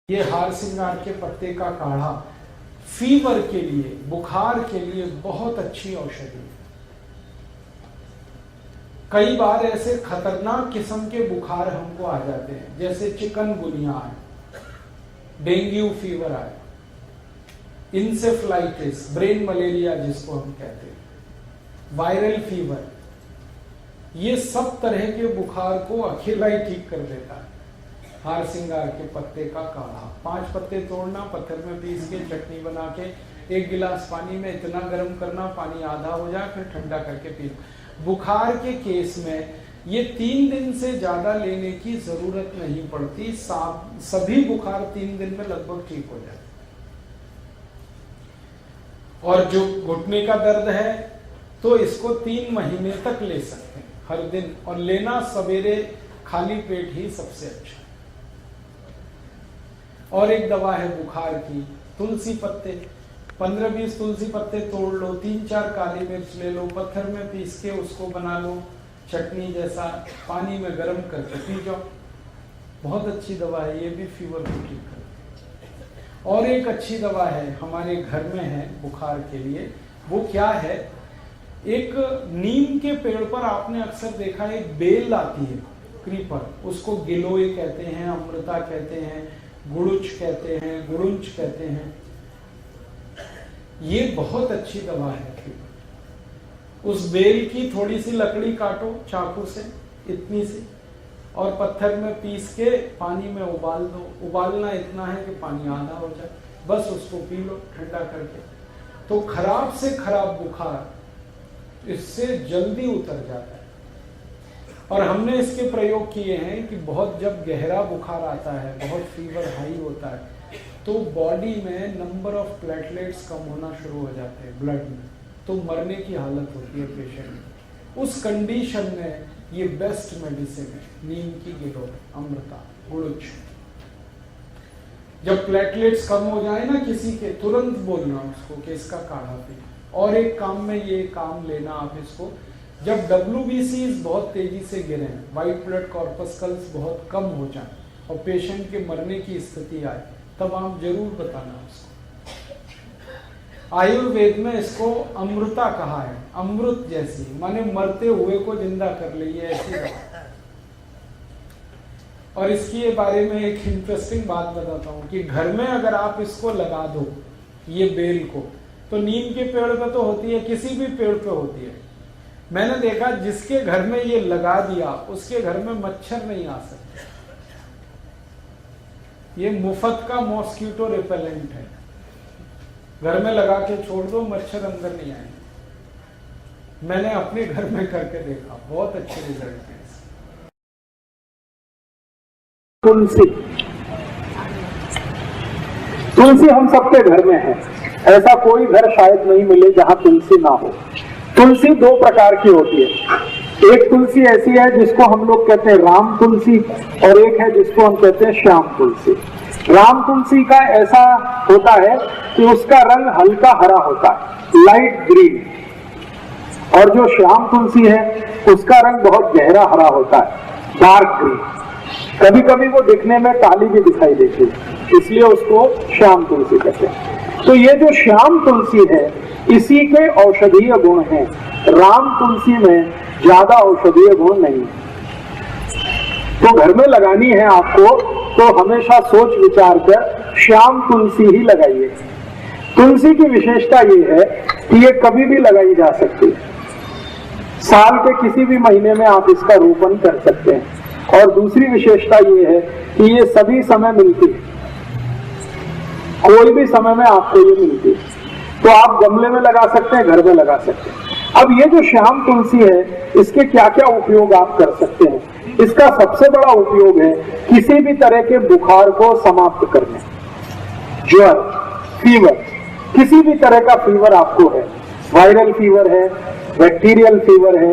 ये हार सिंगार के पत्ते का काढ़ा फीवर के लिए, बुखार के लिए बहुत अच्छी औषधि है। कई बार ऐसे खतरनाक किस्म के बुखार हमको आ जाते हैं, जैसे चिकनगुनिया आए, डेंगू फीवर आए, इंसेफ्लाइटिस, ब्रेन मलेरिया जिसको हम कहते हैं, वायरल फीवर, ये सब तरह के बुखार को अकेला ही ठीक कर देता है हार सिंगार के पत्ते का काढ़ा। 5 पत्ते तोड़ना, पत्थर में पीस के चटनी बना के 1 गिलास पानी में इतना गर्म करना, पानी आधा हो जाए फिर ठंडा करके पीना। बुखार के केस में ये 3 दिन से ज्यादा लेने की जरूरत नहीं पड़ती, सभी बुखार 3 दिन में लगभग ठीक हो जाते। और जो घुटने का दर्द है तो इसको 3 महीने तक ले सकते हैं हर दिन, और लेना सवेरे खाली पेट ही सबसे अच्छा। और एक दवा है बुखार की, तुलसी पत्ते, 15-20 तुलसी पत्ते तोड़ लो, 3-4 काली मिर्च ले लो, पत्थर में पीस के उसको बना लो चटनी जैसा, पानी में गर्म करके पी जाओ, बहुत अच्छी दवा है, ये भी फीवर को ठीक करती है। और एक अच्छी दवा है हमारे घर में है बुखार के लिए, वो क्या है, एक नीम के पेड़ पर आपने अक्सर देखा है एक बेल आती है, क्रीपर, उसको गिलोय कहते हैं, अमृता कहते हैं, गुड़ुच कहते हैं, गुड़ुंच कहते हैं। ये बहुत अच्छी दवा है। उस बेल की थोड़ी सी लकड़ी काटो चाकू से, इतनी सी, और पत्थर में पीस के पानी में उबाल दो। उबालना इतना है कि पानी आधा हो जाए, बस उसको पी लो ठंडा करके, तो खराब से खराब बुखार इससे जल्दी उतर जाता है। और हमने इसके प्रयोग किए हैं कि बहुत जब गहरा बुखार आता है, बहुत फीवर हाई होता है, तो बॉडी में नंबर ऑफ प्लेटलेट्स कम होना शुरू हो जाते हैं ब्लड में, तो मरने की हालत होती है पेशेंट में। उस कंडीशन में ये बेस्ट मेडिसिन है, नीम की गिलोय, अमृता, गुड़ुच। जब प्लेटलेट्स कम हो जाए ना किसी के, तुरंत बोलना उसको कि इसका काढ़ा पी। और एक काम में ये काम लेना आप इसको, जब WBCs बहुत तेजी से गिरे, व्हाइट ब्लड कॉर्पस्कल्स बहुत कम हो जाए और पेशेंट के मरने की स्थिति आए, तब आप जरूर बताना उसको। आयुर्वेद में इसको अमृता कहा है, अमृत जैसी, माने मरते हुए को जिंदा कर ले, ये ऐसी दवा। और इसके बारे में एक इंटरेस्टिंग बात बताता हूँ कि घर में अगर आप इसको लगा दो, ये बेल को, तो नीम के पेड़ पे तो होती है, किसी भी पेड़ पे होती है। मैंने देखा जिसके घर में ये लगा दिया उसके घर में मच्छर नहीं आ सकते। ये मुफ्त का मॉस्किटो रिपेलेंट है, घर में लगा के छोड़ दो, मच्छर अंदर नहीं आएंगे। मैंने अपने घर में करके देखा, बहुत अच्छे रिजल्ट हैं। तुलसी हम सबके घर में है, ऐसा कोई घर शायद नहीं मिले जहां तुलसी ना हो। तुलसी 2 प्रकार की होती है, एक तुलसी ऐसी है जिसको हम लोग कहते हैं राम तुलसी, और एक है जिसको हम कहते हैं श्याम तुलसी। राम तुलसी का ऐसा होता है कि उसका रंग हल्का हरा होता है, लाइट ग्रीन, और जो श्याम तुलसी है उसका रंग बहुत गहरा हरा होता है, डार्क ग्रीन। कभी कभी वो दिखने में काली भी दिखाई देती है, इसलिए उसको श्याम तुलसी कहते हैं। तो ये जो श्याम तुलसी है इसी के औषधीय गुण हैं, राम तुलसी में ज्यादा औषधीय गुण नहीं है। तो घर में लगानी है आपको तो हमेशा सोच विचार कर श्याम तुलसी ही लगाइए। तुलसी की विशेषता ये है कि ये कभी भी लगाई जा सकती है, साल के किसी भी महीने में आप इसका रोपण कर सकते हैं। और दूसरी विशेषता ये है कि ये सभी समय मिलती है, कोई भी समय में आपको ये मिलती है। तो आप गमले में लगा सकते हैं, घर में लगा सकते हैं। अब ये जो श्याम तुलसी है, इसके क्या क्या उपयोग आप कर सकते हैं। इसका सबसे बड़ा उपयोग है किसी भी तरह के बुखार को समाप्त करने, ज्वर, फीवर, किसी भी तरह का फीवर आपको है, वायरल फीवर है, बैक्टीरियल फीवर है,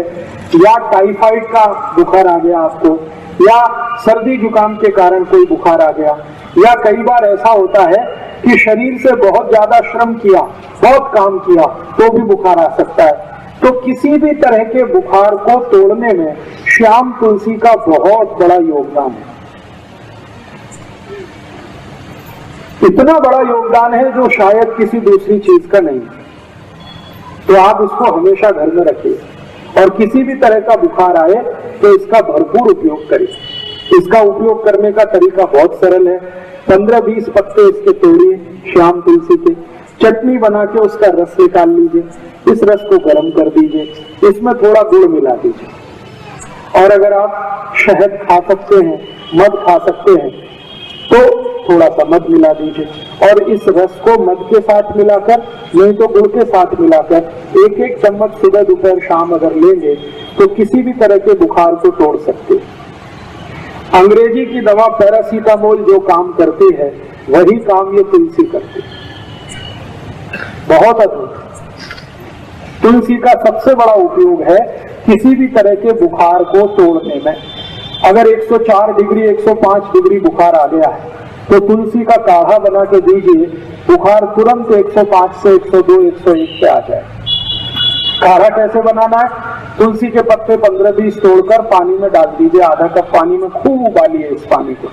या टाइफाइड का बुखार आ गया आपको, या सर्दी जुकाम के कारण कोई बुखार आ गया, या कई बार ऐसा होता है कि शरीर से बहुत ज्यादा श्रम किया, बहुत काम किया, तो भी बुखार आ सकता है। तो किसी भी तरह के बुखार को तोड़ने में श्याम तुलसी का बहुत बड़ा योगदान है। इतना बड़ा योगदान है जो शायद किसी दूसरी चीज का नहीं है। तो आप इसको हमेशा घर में रखिए और किसी भी तरह का बुखार आए तो इसका भरपूर उपयोग करिए। इसका उपयोग करने का तरीका बहुत सरल है। 15-20 पत्ते इसके तोड़िए, श्याम तुलसी के, चटनी बना के उसका रस निकाल लीजिए, इस रस को गर्म कर दीजिए, इसमें थोड़ा गुड़ मिला दीजिए और अगर आप शहद खा सकते हैं, मध खा सकते हैं तो थोड़ा सा मध मिला दीजिए और इस रस को मध के साथ मिलाकर नहीं तो गुड़ के साथ मिलाकर एक एक चम्मच सुबह दोपहर शाम अगर लेंगे तो किसी भी तरह के बुखार को तोड़ सकते हैं। अंग्रेजी की दवा पैरासीटामोल जो काम करती है वही काम ये तुलसी करती है। बहुत अद्भुत। तुलसी का सबसे बड़ा उपयोग है किसी भी तरह के बुखार को तोड़ने में। अगर 104 डिग्री 105 डिग्री बुखार आ गया है तो तुलसी का काढ़ा बना के दीजिए, बुखार तुरंत 105 से 102 101 पे आ जाए। काढ़ा कैसे बनाना है? तुलसी के पत्ते 15-20 तोड़कर पानी में डाल दीजिए, आधा कप पानी में खूब उबालिए इस पानी को,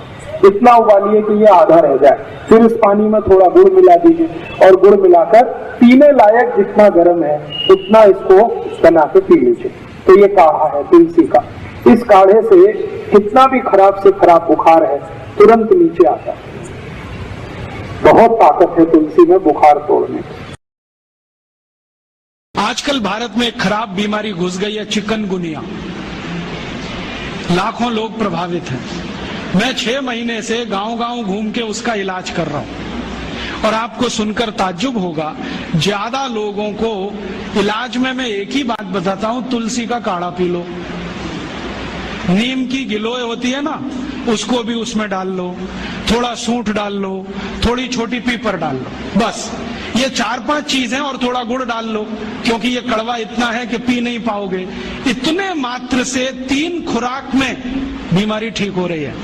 इतना उबालिए कि ये आधा रह जाए। फिर इस पानी में थोड़ा गुड़ मिला दीजिए और गुड़ मिलाकर पीने लायक जितना गर्म है उतना इसको बना के पी लीजिए। तो ये काढ़ा है तुलसी का। इस काढ़े से कितना भी खराब से खराब बुखार है तुरंत नीचे आता है। बहुत ताकत है तुलसी में बुखार तोड़ने की। आजकल भारत में एक खराब बीमारी घुस गई है, चिकनगुनिया। लाखों लोग प्रभावित हैं। मैं 6 महीने से गांव-गांव घूम के उसका इलाज कर रहा हूं और आपको सुनकर ताज्जुब होगा, ज्यादा लोगों को इलाज में मैं एक ही बात बताता हूं, तुलसी का काढ़ा पी लो। नीम की गिलोय होती है ना, उसको भी उसमें डाल लो, थोड़ा सूंठ डाल लो, थोड़ी छोटी पीपर डाल लो, बस ये 4-5 चीजें और थोड़ा गुड़ डाल लो, क्योंकि ये कड़वा इतना है कि पी नहीं पाओगे। इतने मात्र से 3 खुराक में बीमारी ठीक हो रही है।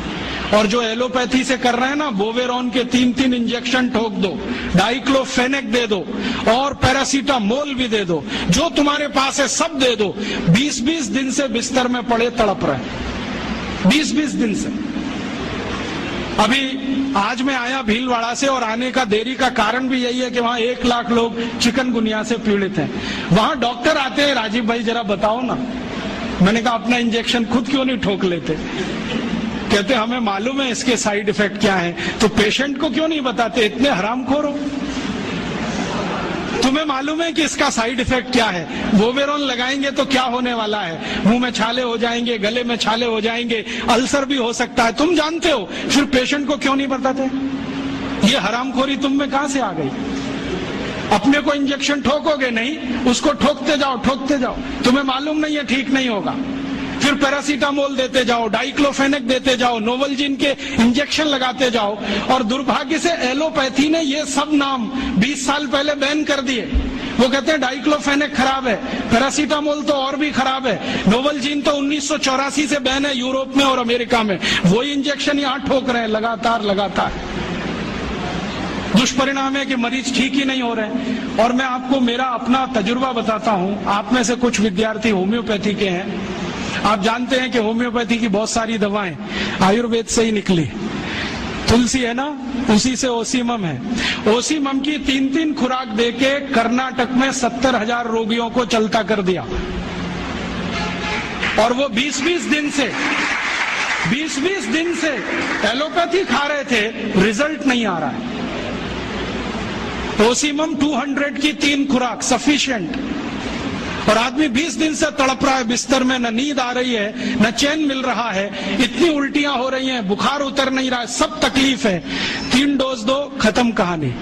और जो एलोपैथी से कर रहे हैं ना, बोवेरॉन के 3-3 इंजेक्शन ठोक दो, डाइक्लोफेनेक दे दो और पैरासीटामोल भी दे दो, जो तुम्हारे पास है सब दे दो। 20-20 दिन से बिस्तर में पड़े तड़प रहे, 20-20 दिन से। अभी आज मैं आया भीलवाड़ा से और आने का देरी का कारण भी यही है कि वहां 1 लाख लोग चिकनगुनिया से पीड़ित हैं। वहां डॉक्टर आते हैं, राजीव भाई जरा बताओ ना। मैंने कहा अपना इंजेक्शन खुद क्यों नहीं ठोक लेते? कहते हमें मालूम है इसके साइड इफेक्ट क्या है, तो पेशेंट को क्यों नहीं बताते? इतने हरामखोर हो। तुम्हें मालूम है कि इसका साइड इफेक्ट क्या है? बोवेरॉन लगाएंगे तो क्या होने वाला है? मुंह में छाले हो जाएंगे, गले में छाले हो जाएंगे, अल्सर भी हो सकता है, तुम जानते हो, फिर पेशेंट को क्यों नहीं बताते? ये हरामखोरी तुम में कहां से आ गई? अपने को इंजेक्शन ठोकोगे नहीं, उसको ठोकते जाओ, तुम्हें मालूम नहीं है ठीक नहीं होगा। फिर पैरासीटामोल देते जाओ, डाइक्लोफेनेक देते जाओ, नोवलजिन के इंजेक्शन लगाते जाओ। और दुर्भाग्य से एलोपैथी ने ये सब नाम 20 साल पहले बैन कर दिए। वो कहते हैं डाइक्लोफेनेक खराब है, पैरासीटामोल तो और भी खराब है, नोवलजिन तो 1984 से बैन है यूरोप में और अमेरिका में। वही इंजेक्शन यहाँ ठोक रहे हैं लगातार। दुष्परिणाम है कि मरीज ठीक ही नहीं हो रहे। और मैं आपको मेरा अपना तजुर्बा बताता हूं। आप में से कुछ विद्यार्थी होम्योपैथी के हैं। आप जानते हैं कि होम्योपैथी की बहुत सारी दवाएं आयुर्वेद से ही निकली। तुलसी है ना, उसी से ओसीमम है। ओसीमम की 3-3 खुराक देके कर्नाटक में 70,000 रोगियों को चलता कर दिया। और वो 20-20 दिन से एलोपैथी खा रहे थे, रिजल्ट नहीं आ रहा है। ओसीमम 200 की 3 खुराक सफिशिएंट। और आदमी 20 दिन से तड़प रहा है बिस्तर में, न नींद आ रही है, न चैन मिल रहा है, इतनी उल्टियां हो रही हैं, बुखार उतर नहीं रहा है, सब तकलीफ है। 3 डोज दो, खत्म कहानी।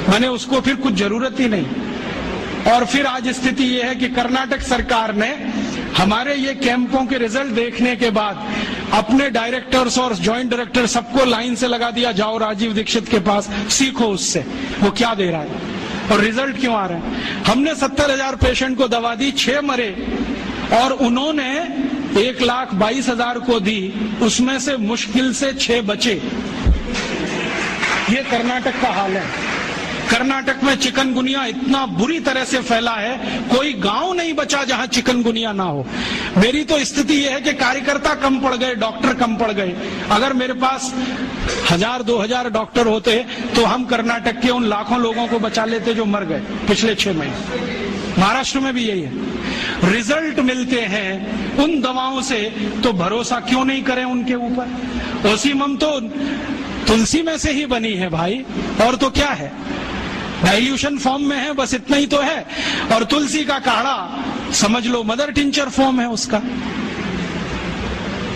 मैंने उसको फिर कुछ जरूरत ही नहीं। और फिर आज स्थिति यह है कि कर्नाटक सरकार ने हमारे ये कैंपों के रिजल्ट देखने के बाद अपने डायरेक्टर्स और ज्वाइंट डायरेक्टर सबको लाइन से लगा दिया, जाओ राजीव दीक्षित के पास, सीखो उससे वो क्या दे रहा है और रिजल्ट क्यों आ रहे हैं। हमने 70,000 पेशेंट को दवा दी, 6 मरे और उन्होंने 1,22,000 को दी, उसमें से मुश्किल से 6 बचे। ये कर्नाटक का हाल है। कर्नाटक में चिकनगुनिया इतना बुरी तरह से फैला है, कोई गांव नहीं बचा जहां चिकनगुनिया ना हो। मेरी तो स्थिति यह है कि कार्यकर्ता कम पड़ गए, डॉक्टर कम पड़ गए। अगर मेरे पास 1000-2000 डॉक्टर होते तो हम कर्नाटक के उन लाखों लोगों को बचा लेते जो मर गए पिछले 6 महीने। महाराष्ट्र में भी यही है, रिजल्ट मिलते हैं उन दवाओं से, तो भरोसा क्यों नहीं करें उनके ऊपर। ओसीमम तो तुलसी में से ही बनी है भाई, और तो क्या है, डाइल्यूशन फॉर्म में है, बस इतना ही तो है। और तुलसी का काढ़ा समझ लो मदर टिंचर फॉर्म है उसका,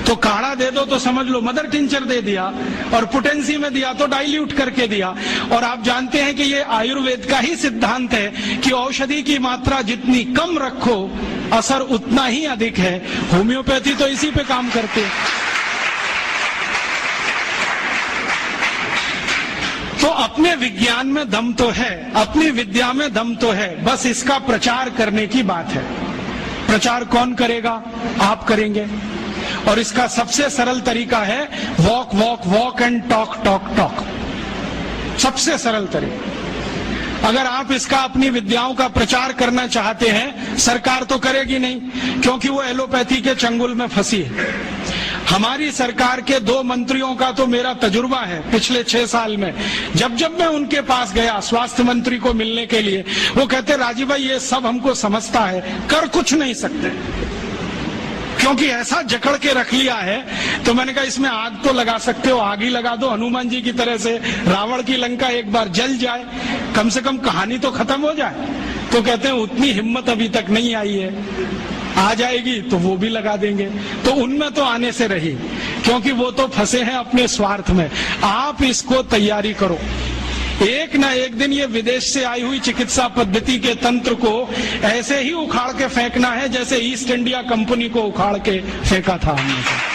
तो काढ़ा दे दो तो समझ लो मदर टिंचर दे दिया, और पोटेंसी में दिया तो डाइल्यूट करके दिया। और आप जानते हैं कि ये आयुर्वेद का ही सिद्धांत है कि औषधि की मात्रा जितनी कम रखो असर उतना ही अधिक है। होम्योपैथी तो इसी पे काम करते हैं। तो अपने विज्ञान में दम तो है, अपनी विद्या में दम तो है, बस इसका प्रचार करने की बात है। प्रचार कौन करेगा? आप करेंगे। और इसका सबसे सरल तरीका है walk walk walk and talk talk talk, सबसे सरल तरीका। अगर आप इसका अपनी विद्याओं का प्रचार करना चाहते हैं, सरकार तो करेगी नहीं, क्योंकि वो एलोपैथी के चंगुल में फंसी है। हमारी सरकार के 2 मंत्रियों का तो मेरा तजुर्बा है पिछले 6 साल में। जब जब मैं उनके पास गया स्वास्थ्य मंत्री को मिलने के लिए, वो कहते राजीव भाई ये सब हमको समझता है, कर कुछ नहीं सकते, क्योंकि ऐसा जकड़ के रख लिया है। तो मैंने कहा इसमें आग तो लगा सकते हो, आग ही लगा दो हनुमान जी की तरह से, रावण की लंका एक बार जल जाए, कम से कम कहानी तो खत्म हो जाए। तो कहते हैं उतनी हिम्मत अभी तक नहीं आई है, आ जाएगी तो वो भी लगा देंगे। तो उनमें तो आने से रही, क्योंकि वो तो फंसे हैं अपने स्वार्थ में। आप इसको तैयारी करो, एक ना एक दिन ये विदेश से आई हुई चिकित्सा पद्धति के तंत्र को ऐसे ही उखाड़ के फेंकना है जैसे ईस्ट इंडिया कंपनी को उखाड़ के फेंका था हमने।